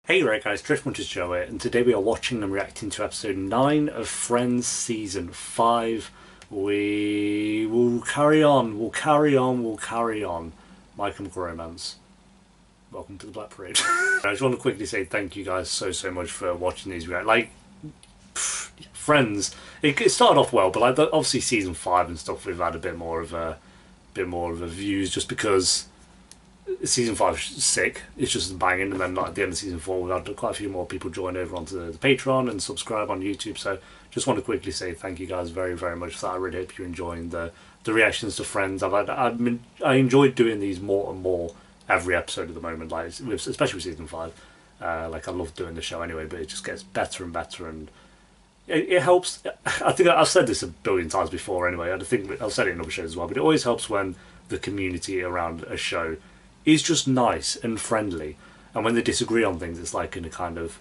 Hey right guys, Driftmunchers Joe here, and today we are watching and reacting to episode 9 of Friends Season 5. We will carry on, My Chemical Romance. Welcome to the Black Parade. I just want to quickly say thank you guys so much for watching these Friends, it started off well, but obviously Season 5 and stuff we've had a bit more of a views just because Season 5 is sick, it's just banging, and then at the end of Season 4 we've had quite a few more people join over onto the Patreon and subscribe on YouTube, so just want to quickly say thank you guys very much for that. I really hope you're enjoying the reactions to Friends. I enjoyed doing these more and more every episode at the moment, especially with Season 5. I love doing the show anyway, but it just gets better and better, and it helps. I think I've said this a billion times before anyway, I think I've said it in other shows as well, but it always helps when the community around a show is just nice and friendly, and when they disagree on things it's like in a kind of,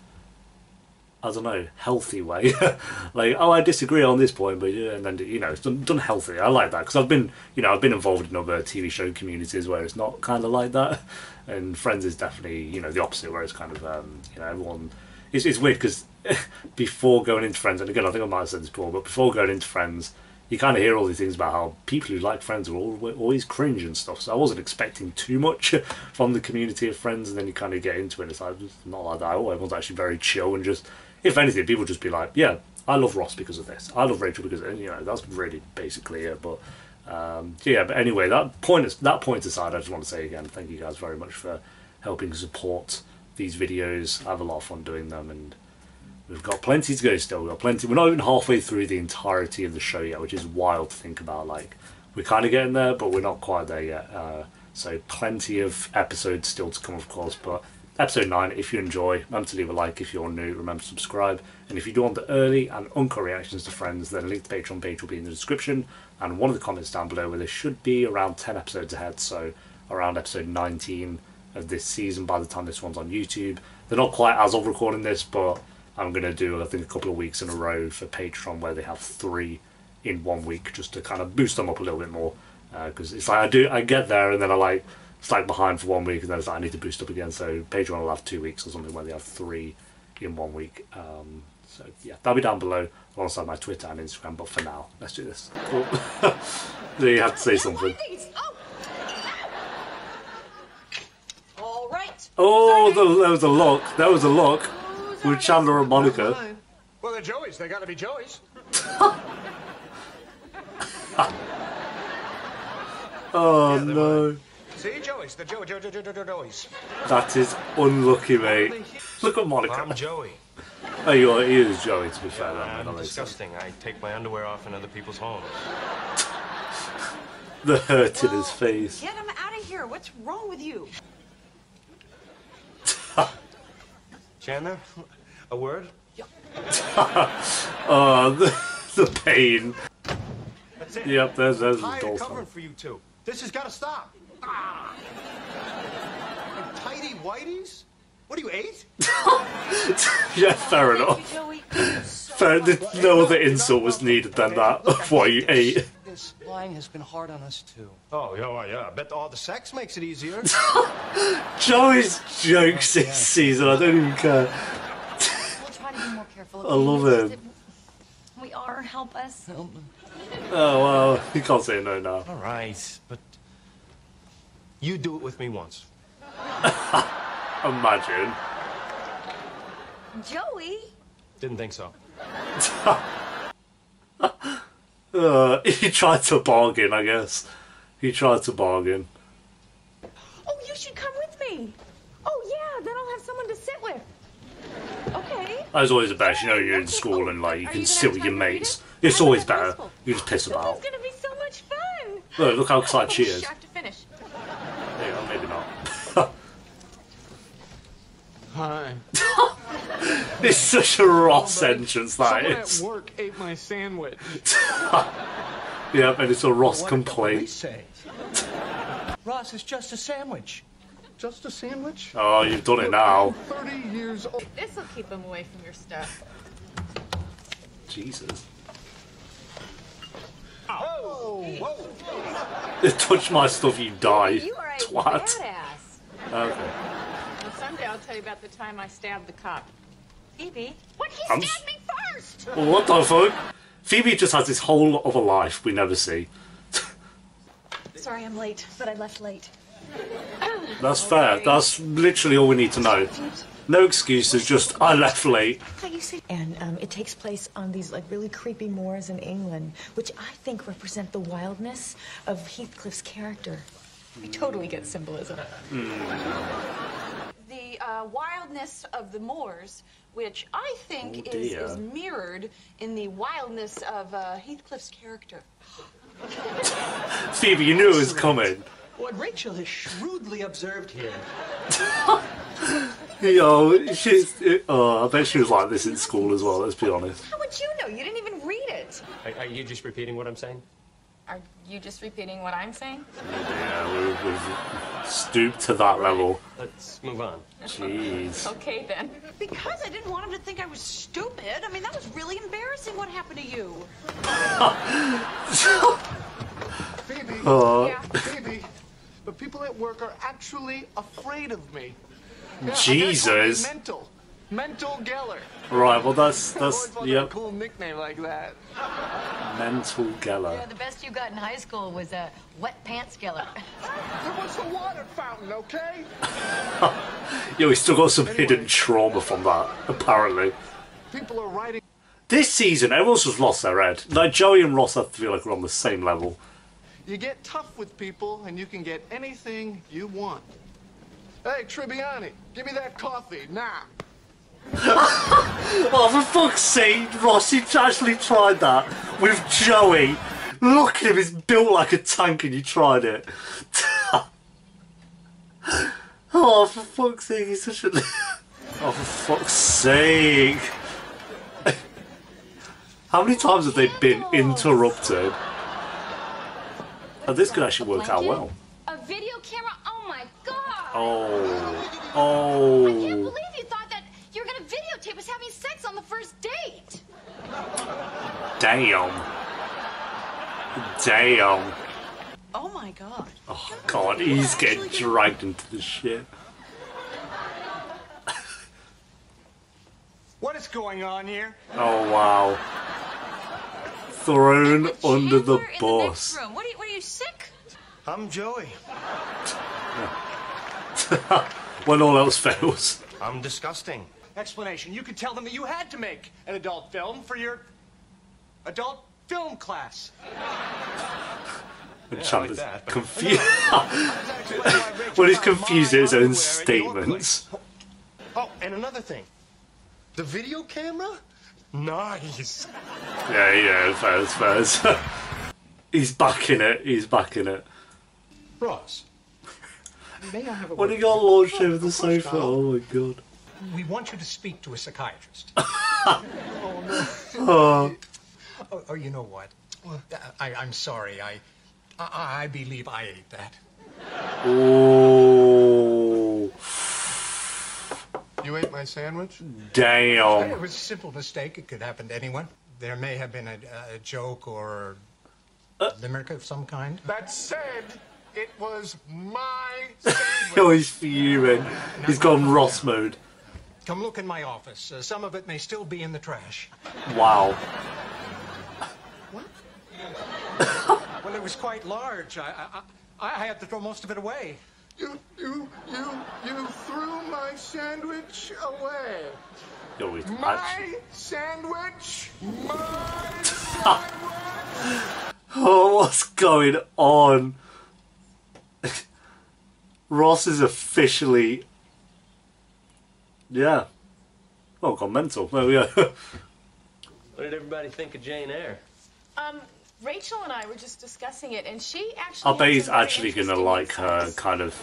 I don't know, healthy way. Like, oh, I disagree on this point, but yeah, and then, you know, it's done healthy. I like that, because I've been involved in other TV show communities where it's not kind of like that, and Friends is definitely, you know, the opposite, where it's kind of, you know, everyone, it's weird, because before going into Friends, and again I think I might have said this before, but before going into Friends you kind of hear all these things about how people who like Friends are always cringe and stuff, so I wasn't expecting too much from the community of Friends, and then you kind of get into it and it's like, it's not like that. Oh, everyone's actually very chill, and just, if anything, people just be like, yeah, I love Ross because of this, I love Rachel because of it, and, you know, that's really basically it. But yeah, but anyway, that point aside, I just want to say again, thank you guys very much for helping support these videos. I have a lot of fun doing them, and we've got plenty to go still. We've got plenty. We're not even halfway through the entirety of the show yet, which is wild to think about. Like, we're kind of getting there, but we're not quite there yet. So plenty of episodes still to come, of course. But episode 9, if you enjoy, remember to leave a like. If you're new, remember to subscribe. And if you do want the early and uncut reactions to Friends, then a link to the Patreon page will be in the description. And one of the comments down below, where there should be around 10 episodes ahead. So around episode 19 of this season by the time this one's on YouTube. They're not quite as of recording this, but I'm going to do, I think, a couple of weeks in a row for Patreon where they have 3 in 1 week, just to kind of boost them up a little bit more. Because it's like, I get there and then I slack behind for 1 week, and then it's like I need to boost up again. So Patreon will have 2 weeks or something where they have 3 in 1 week. So yeah, that'll be down below alongside my Twitter and Instagram. But for now, let's do this. Cool. You have to say something. All right. Oh, that was a lock. That was a lock. With Chandler and Monica. Well, they're Joey's. They gotta be Joey's. Oh, yeah, no. See, Joey's. The Joey's. That is unlucky, mate. Look at Monica. I'm Joey. Oh, he is Joey, to be fair. I'm disgusting. I take my underwear off in other people's homes. The hurt in his face. Get him out of here. What's wrong with you? Chandler, a word? Oh, the pain. That's it. Yep, there's the Tired doll of covering song. for you two. This has got to stop. And tidy whiteys? What are you, 8? Yeah, fair enough. Joey. Fair, no other insult was needed than that. What, you 8? This line has been hard on us too. Oh, yeah. I bet all the sex makes it easier. Joey's jokes this season, I don't even care. We'll try to be more careful. I love him. We are. Help us. Help me. Oh, well, you can't say no now. All right, but you do it with me once. Imagine. Joey. Didn't think so. He tried to bargain, I guess. He tried to bargain. Oh, you should come with me. Oh, yeah. Then I'll have someone to sit with. Okay. That's always the best, you know, you're in school and like you can sit with your mates. It's always better. You just piss about. It's gonna be so much fun. Look how excited she is. I have to finish. Yeah, maybe not. Hi. It's such a Ross entrance, that Someone is. at work ate my sandwich. Yeah, and it's a Ross What complaint. did say? Ross, it's just a sandwich. Just a sandwich? Oh, you've done it now. 30 years old. This will keep him away from your stuff. Jesus. Whoa. Touch my stuff, you die. You are a Twat. badass. Okay. The sundown I'll tell you about the time I stabbed the cop. Phoebe? What? He I'm stabbed me first! Well, what the fuck? Phoebe just has this whole other life we never see. Sorry I'm late, but I left late. That's fair. That's literally all we need to know. No excuses, just I left late. And it takes place on these like really creepy moors in England, which I think represent the wildness of Heathcliff's character. I totally get symbolism. The wildness of the moors, which I think Oh, is dear. mirrored in the wildness of Heathcliff's character. Phoebe, you knew it was coming. What Rachel has shrewdly observed here. Yo, she's. Oh, I bet she was like this in school as well, let's be honest. How would you know? You didn't even read it. Are you just repeating what I'm saying? Are you just repeating what I'm saying? Yeah, we've stooped to that level. Let's move on. Jeez. Okay, then. Because I didn't want him to think I was stupid. I mean, that was really embarrassing what happened to you. Phoebe, Yeah. Phoebe, the people at work are actually afraid of me. Yeah, Jesus. Mental Geller. Right, well I've always wanted a yep. cool nickname like that. Mental Geller. The best you got in high school was a wet pants killer. It was the water fountain, okay? Yo, he's still got some hidden trauma from that, apparently. People are writing. This season, everyone's just lost their head. Like, Joey and Ross, I feel like, are on the same level. You get tough with people, and you can get anything you want. Hey, Tribbiani, give me that coffee now. Oh, for fuck's sake, Ross, you actually tried that with Joey. Look at him, he's built like a tank and you tried it. Oh, for fuck's sake, he's such a... Oh, for fuck's sake. How many times have they been interrupted? Oh, this could actually work out well. A video camera? Oh my god! Oh. I can't Oh. believe you thought that you were gonna videotape us having sex on the first date! Damn. Damn. Oh my god. Oh, God, he's getting dragged into the shit. What is going on here? Oh, wow. Thrown under the Chandler in the next bus. room. What are you sick? I'm Joey. When all else fails. I'm disgusting. Explanation. You could tell them that you had to make an adult film for your adult film class. And Yeah, Chandler's like that, but- confused. How does that explain why Rachel When he's found confused my at his own underwear in your statements. place? Oh, and another thing. The video camera? Nice. Yeah, fairs. He's back in it, he's back in it. Ross, may I have a When word he got with you? launched over the Of course, sofa, Carl. oh my God. We want you to speak to a psychiatrist. Oh, Oh, you know what? I'm sorry. I believe I ate that. oh. You ate my sandwich? It Damn. was a simple mistake. It could happen to anyone. There may have been a joke or limerick of some kind. That said, it was my sandwich. Oh, he's fuming. He's gone Ross mode. Come look in my office. Some of it may still be in the trash. Wow. Well, it was quite large. I had to throw most of it away. You threw my sandwich away. Yo, he's My sandwich. My sandwich. Oh, what's going on? Ross is officially... Yeah. Oh, gone mental. There we go. What did everybody think of Jane Eyre? Rachel and I were just discussing it, and she actually. I bet had he's some very actually gonna interesting like her insights. kind of...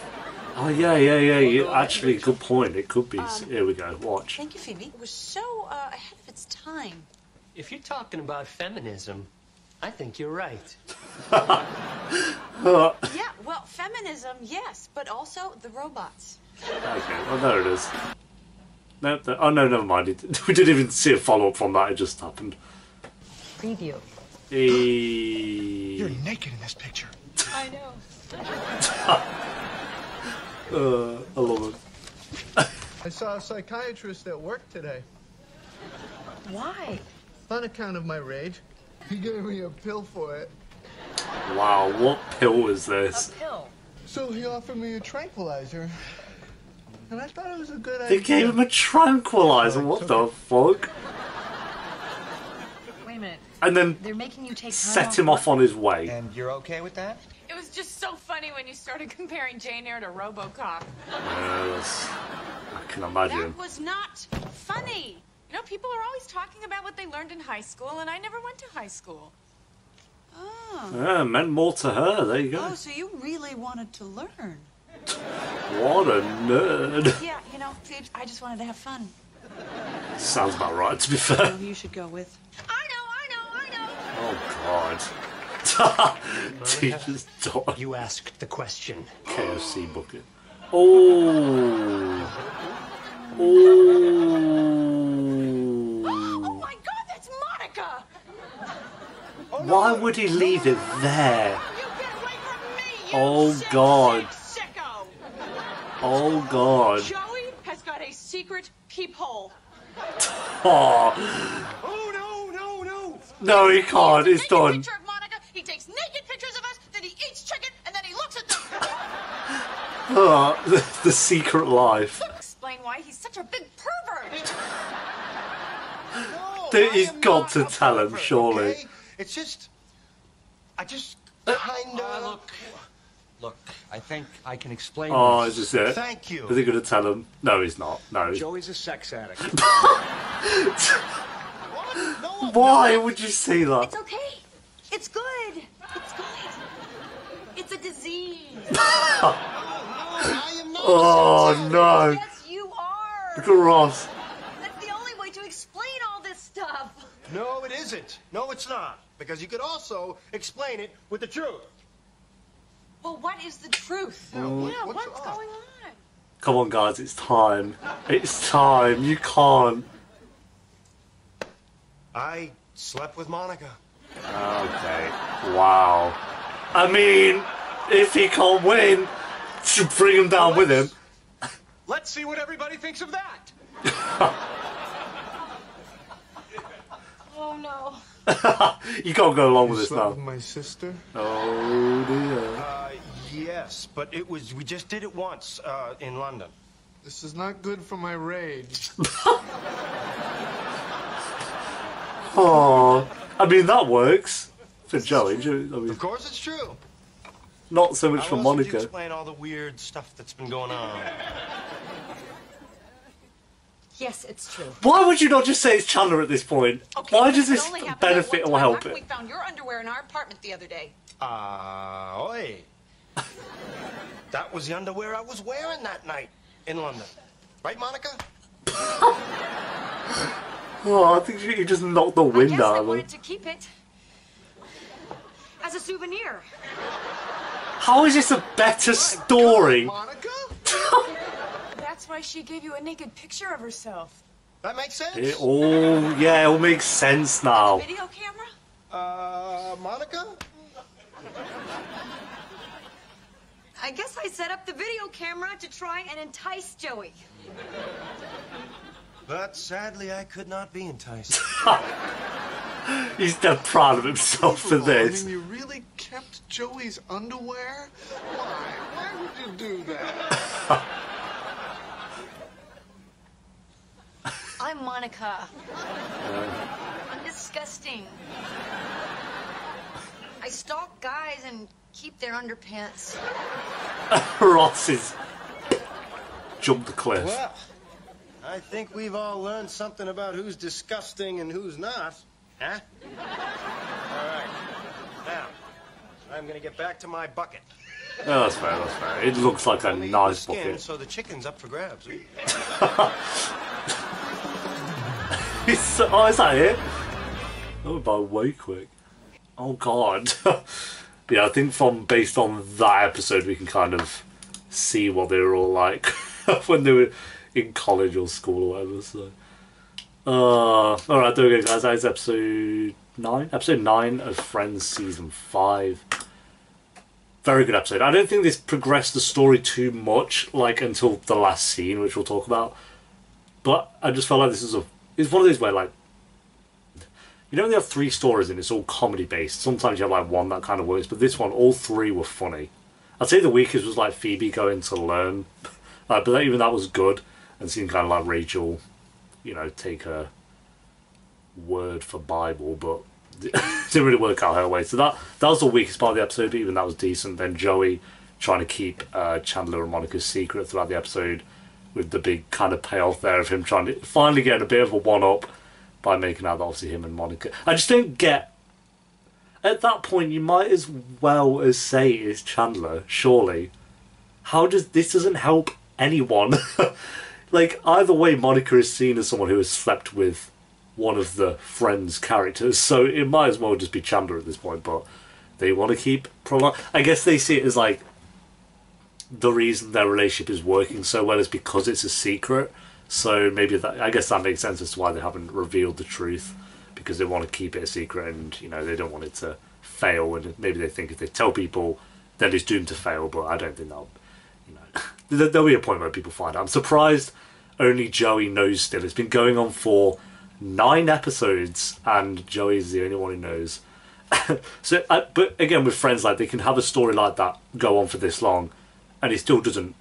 Oh, yeah. Actually, good point. It could be. Here we go. Watch. Thank you, Phoebe. It was so ahead of its time. If you're talking about feminism, I think you're right. Yeah, well, feminism, yes, but also the robots. Okay, well, there it is. No, oh, no, never mind. We didn't even see a follow-up from that. It just happened. Preview. You're naked in this picture. I know. I love it. I saw a psychiatrist at work today. Why? On account of my rage. He gave me a pill for it. Wow, what pill is this? A pill. So he offered me a tranquilizer. And I thought it was a good They idea. gave him a tranquilizer, what the fuck? Wait a minute. And then They're making you take time set him off on his way. And you're okay with that? It was just so funny when you started comparing Jane Eyre to RoboCop. Yes, I can imagine. That was not funny. You know, people are always talking about what they learned in high school, and I never went to high school. Oh. Yeah, meant more to her, there you go. Oh, so you really wanted to learn. What a nerd. Yeah, you know, I just wanted to have fun. Sounds about right, to be fair. Who you should go with. I know. Oh, God. Teacher's daughter. You asked the question. KFC bucket. Oh. Oh my God, that's Monica! Why would he leave it there? You get away from me, you Oh, sick, God. sick sicko! Oh, God. Joey has got a secret peephole. Oh. Oh, no. No, he can't. It's Naked done. picture of Monica. He takes naked pictures of us, then he eats chicken, and then he looks at them. Oh, the secret life. Explain why he's such a big pervert. No, He's I am got not to a tell him, pervert, surely. okay? It's just... I just kinda... Look, I think I can explain Oh, this. is this it? Thank you. Is he going to tell him? No, he's not. No. He's... Joey's a sex addict. Why would you say that? It's okay. It's good. It's good. It's a disease. I am not Oh, no. Yes, you are. Look at Ross. That's the only way to explain all this stuff. No, it isn't. No, it's not. Because you could also explain it with the truth. Well, what is the truth? Yeah, What's what's up? going on? Come on, guys. It's time. It's time. You can't. I slept with Monica. Okay. Wow. I mean, if he can't win, to bring him down with him. Let's see what everybody thinks of that. Oh no. You can't go along with this Slept now. with my sister? Oh dear. Yes, but we just did it once in London. This is not good for my rage. Oh, I mean that works for Joey. I mean, Of course it's true. not so much How for else would you Monica. explain all the weird stuff that's been going on? Yes, it's true. Why would you not just say it's Chandler at this point? Okay, Why but does it this only happened benefit that or one time. help How come it? We found your underwear in our apartment the other day. Oi. That was the underwear I was wearing that night in London. Right, Monica? Oh, I think you just knocked the I wind guess out I of him. wanted to keep it as a souvenir. How is this a better story? Monica? That's why she gave you a naked picture of herself. That makes sense? It all, yeah, it all makes sense now. Video camera? Monica? I guess I set up the video camera to try and entice Joey. But sadly, I could not be enticed. He's dead proud of himself for I this. mean, you really kept Joey's underwear? Why? Why would you do that? I'm Monica. I'm disgusting. I stalk guys and keep their underpants. Ross is jumped the cliff. Well, I think we've all learned something about who's disgusting and who's not. Huh? All right. Now, I'm gonna get back to my bucket. Oh, that's fair, that's fair. It looks like a Only eat nice the skin, bucket. so the chicken's up for grabs. Oh, is that it? That went by way quick. Oh, God. Yeah, I think based on that episode, we can kind of see what they were all like when they were in college or school or whatever, so. Alright, there we go, guys. That is episode 9. Episode 9 of Friends Season 5. Very good episode. I don't think this progressed the story too much, like, until the last scene, which we'll talk about. But I just felt like it's one of those where, like, you know, when they have 3 stories and it's all comedy based. Sometimes you have like one that kind of works, but this one, all 3 were funny. I'd say the weakest was like Phoebe going to learn, but even that was good, and seeing kind of like Rachel, you know, take her word for Bible, but it didn't really work out her way. So that was the weakest part of the episode, but even that was decent. Then Joey trying to keep Chandler and Monica's secret throughout the episode, with the big kind of payoff there of him trying to finally get a bit of a one-up by making out that obviously him and Monica. I just don't get... At that point, you might as well as say it's Chandler, surely. How does... This doesn't help anyone. Like, either way, Monica is seen as someone who has slept with one of the Friends characters, so it might as well just be Chandler at this point, but they want to keep prolong. I guess they see it as like the reason their relationship is working so well is because it's a secret. So maybe that, I guess that makes sense as to why they haven't revealed the truth, because they want to keep it a secret, and you know, they don't want it to fail, and maybe they think if they tell people then it's doomed to fail. But I don't think that'll, you know, there'll be a point where people find out. I'm surprised only Joey knows still. It's been going on for 9 episodes and Joey's the only one who knows. So but again, with Friends, like, they can have a story like that go on for this long and it still doesn't,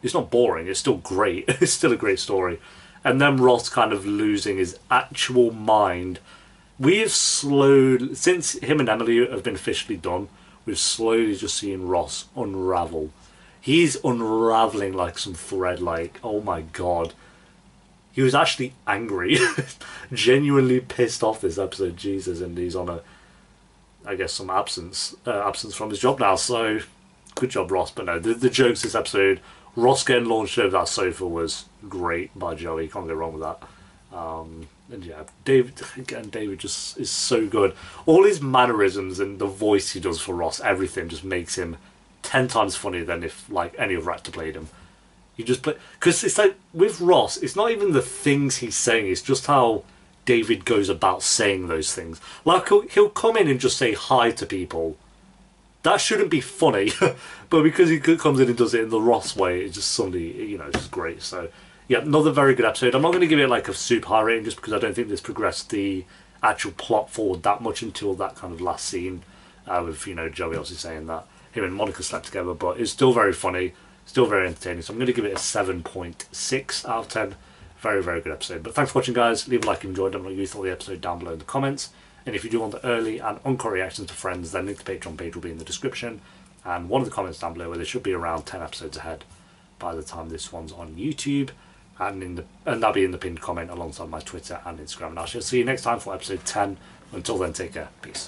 it's not boring, it's still great. It's still a great story. And then Ross kind of losing his actual mind. We have slowly, since him and Emily have been officially done, we've slowly just seen Ross unravel. He's unraveling like some thread, like, oh my god. He was actually angry, genuinely pissed off this episode, Jesus, and he's on I guess, some absence from his job now, so good job, Ross. But no, the jokes this episode, Ross getting launched over that sofa was great by Joey, can't go wrong with that. And yeah, David just is so good. All his mannerisms and the voice he does for Ross, everything just makes him 10 times funnier than if like any other actor played him. You just play, because it's like with Ross, it's not even the things he's saying, it's just how David goes about saying those things. Like he'll come in and just say hi to people. That shouldn't be funny, but because he comes in and does it in the Ross way, it's just suddenly, you know, just great. So yeah, another very good episode. I'm not going to give it like a super high rating just because I don't think this progressed the actual plot forward that much until that kind of last scene with, you know, Joey obviously saying that him and Monica slept together, but it's still very funny, still very entertaining. So I'm going to give it a 7.6 out of 10. Very, very good episode. But thanks for watching, guys. Leave a like if you enjoyed. Let me know what you thought of the episode down below in the comments. And if you do want the early and uncut reactions to Friends, then link to the Patreon page will be in the description. And one of the comments down below where there should be around 10 episodes ahead by the time this one's on YouTube. And that'll be in the pinned comment alongside my Twitter and Instagram. And I shall see you next time for episode 10. Until then, take care. Peace.